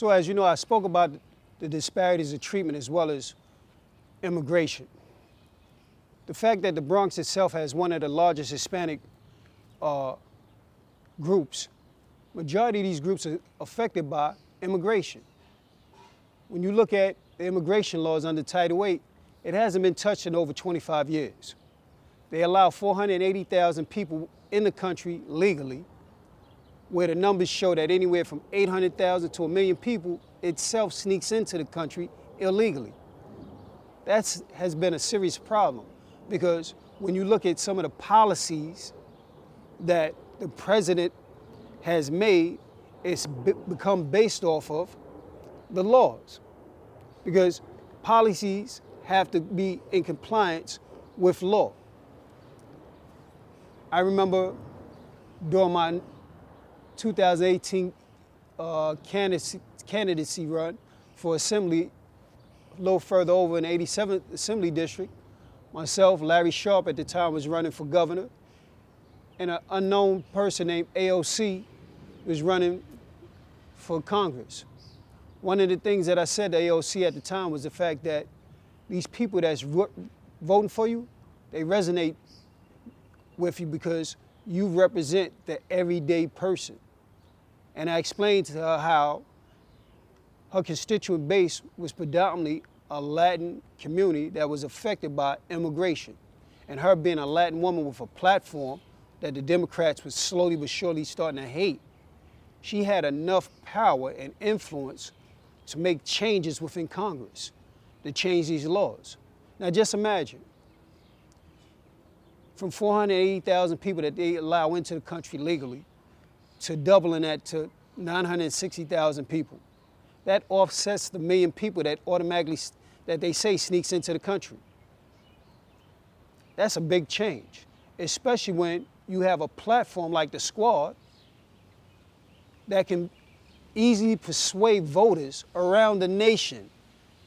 So as you know, I spoke about the disparities of treatment as well as immigration. The fact that the Bronx itself has one of the largest Hispanic groups, majority of these groups are affected by immigration. When you look at the immigration laws under Title VIII, it hasn't been touched in over 25 years. They allow 480,000 people in the country legally, where the numbers show that anywhere from 800,000 to 1 million people itself sneaks into the country illegally. That has been a serious problem, because when you look at some of the policies that the president has made, it's become based off of the laws, because policies have to be in compliance with law. I remember during my 2018 candidacy run for Assembly, a little further over in the 87th Assembly District, myself, Larry Sharp at the time was running for governor, and an unknown person named AOC was running for Congress. One of the things that I said to AOC at the time was the fact that these people that's voting for you, they resonate with you because you represent the everyday person. And I explained to her how her constituent base was predominantly a Latin community that was affected by immigration. And her being a Latin woman with a platform that the Democrats was slowly but surely starting to hate, she had enough power and influence to make changes within Congress to change these laws. Now just imagine, from 480,000 people that they allow into the country legally to doubling that to 960,000 people. That offsets the 1 million people that automatically, that they say sneaks into the country. That's a big change, especially when you have a platform like the Squad that can easily persuade voters around the nation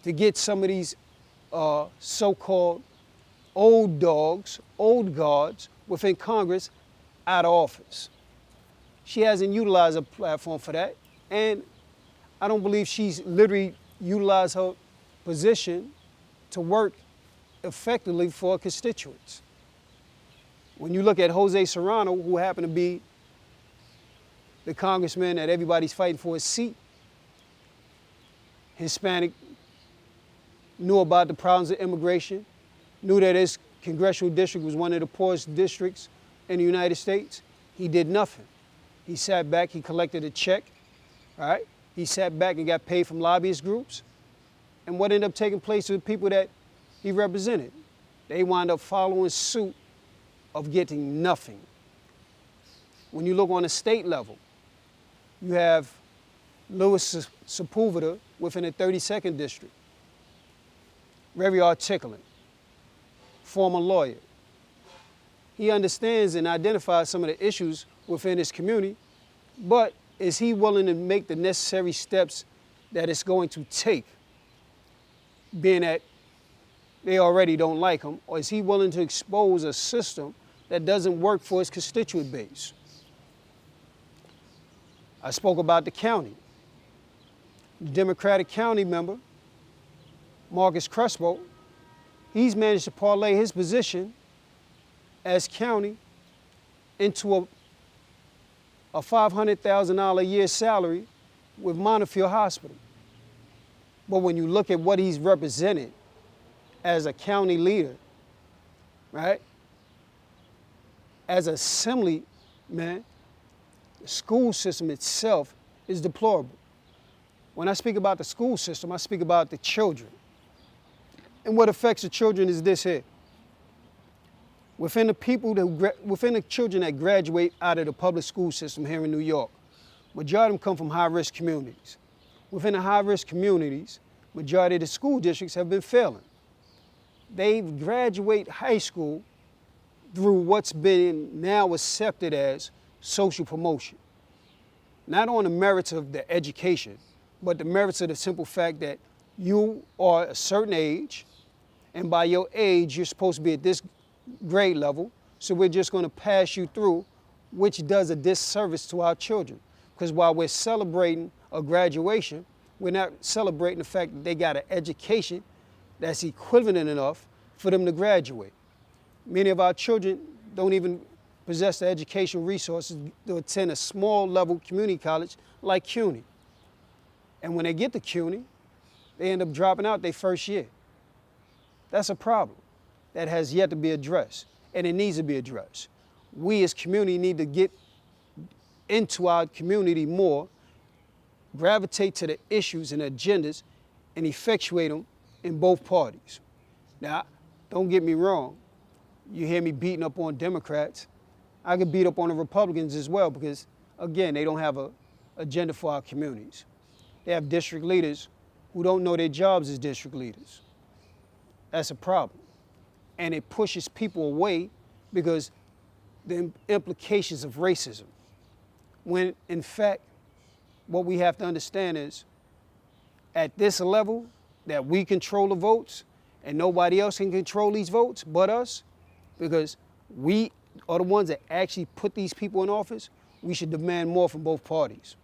to get some of these so-called old dogs, old guards within Congress out of office. She hasn't utilized a platform for that, and I don't believe she's literally utilized her position to work effectively for her constituents. When you look at Jose Serrano, who happened to be the congressman that everybody's fighting for his seat, Hispanic, knew about the problems of immigration, knew that his congressional district was one of the poorest districts in the United States. He did nothing. He sat back, he collected a check, all right? He sat back and got paid from lobbyist groups. And what ended up taking place with the people that he represented? They wound up following suit of getting nothing. When you look on a state level, you have Louis Spulveda within the 32nd district, very articulate, former lawyer. He understands and identifies some of the issues within his community, but is he willing to make the necessary steps that it's going to take, being that they already don't like him, or is he willing to expose a system that doesn't work for his constituent base? I spoke about the county. The Democratic county member, Marcus Crespo, he's managed to parlay his position as county into a $500,000 a year salary with Montefiore Hospital. But when you look at what he's represented as a county leader, right, as assemblyman, the school system itself is deplorable. When I speak about the school system, I speak about the children. And what affects the children is this here. Within the children that graduate out of the public school system here in New York, majority of them come from high-risk communities. Within the high-risk communities, majority of the school districts have been failing. They graduate high school through what's been now accepted as social promotion. Not on the merits of the education, but the merits of the simple fact that you are a certain age, and by your age, you're supposed to be at this grade level, so we're just going to pass you through, which does a disservice to our children. Because while we're celebrating a graduation, We're not celebrating the fact that they got an education that's equivalent enough for them to graduate. Many of our children don't even possess the educational resources to attend a small level community college like CUNY. And when they get to CUNY, they end up dropping out their first year. That's a problem that has yet to be addressed, and it needs to be addressed. We as community need to get into our community more, gravitate to the issues and agendas, and effectuate them in both parties. Now, don't get me wrong. You hear me beating up on Democrats. I could beat up on the Republicans as well because, again, they don't have an agenda for our communities. They have district leaders who don't know their jobs as district leaders. That's a problem. And it pushes people away because the implications of racism. When, in fact, what we have to understand is at this level that we control the votes and nobody else can control these votes but us, because we are the ones that actually put these people in office, we should demand more from both parties.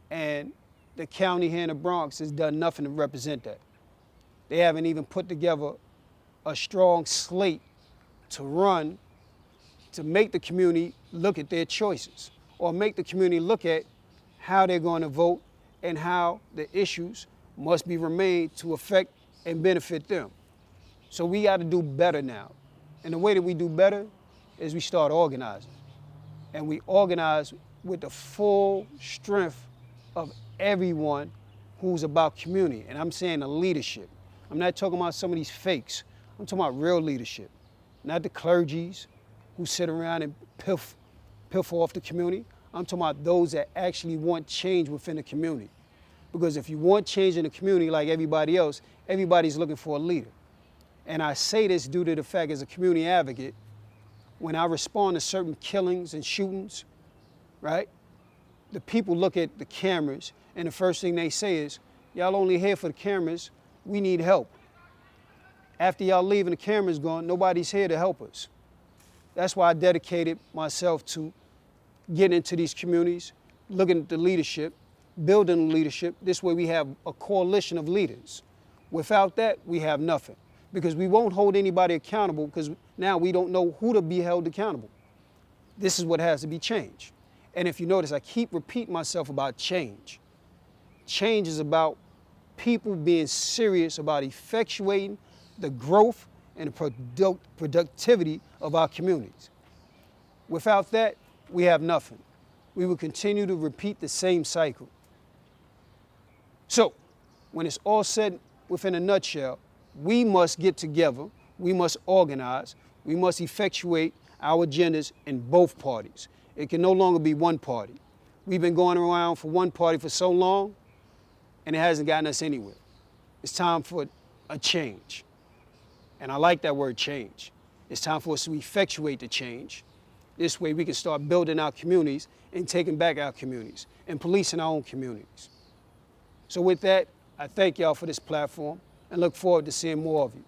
And the county here in the Bronx has done nothing to represent that. They haven't even put together a strong slate to run to make the community look at their choices or make the community look at how they're going to vote and how the issues must be remade to affect and benefit them. So we got to do better now. And the way that we do better is we start organizing. And we organize with the full strength of everyone who's about community. And I'm saying the leadership. I'm not talking about some of these fakes. I'm talking about real leadership, not the clergies who sit around and piff off the community. I'm talking about those that actually want change within the community. Because if you want change in the community like everybody else, everybody's looking for a leader. And I say this due to the fact as a community advocate, when I respond to certain killings and shootings, right? The people look at the cameras and the first thing they say is, y'all only here for the cameras, we need help. After y'all leave and the camera's gone, nobody's here to help us. That's why I dedicated myself to getting into these communities, looking at the leadership, building the leadership. This way we have a coalition of leaders. Without that, we have nothing. Because we won't hold anybody accountable because now we don't know who to be held accountable. This is what has to be changed. And if you notice, I keep repeating myself about change. Change is about people being serious about effectuating the growth and the productivity of our communities. Without that, we have nothing. We will continue to repeat the same cycle. So, when it's all said within a nutshell, we must get together, we must organize, we must effectuate our agendas in both parties. It can no longer be one party. We've been going around for one party for so long, and it hasn't gotten us anywhere. It's time for a change. And I like that word change. It's time for us to effectuate the change. This way we can start building our communities and taking back our communities and policing our own communities. So with that, I thank y'all for this platform and look forward to seeing more of you.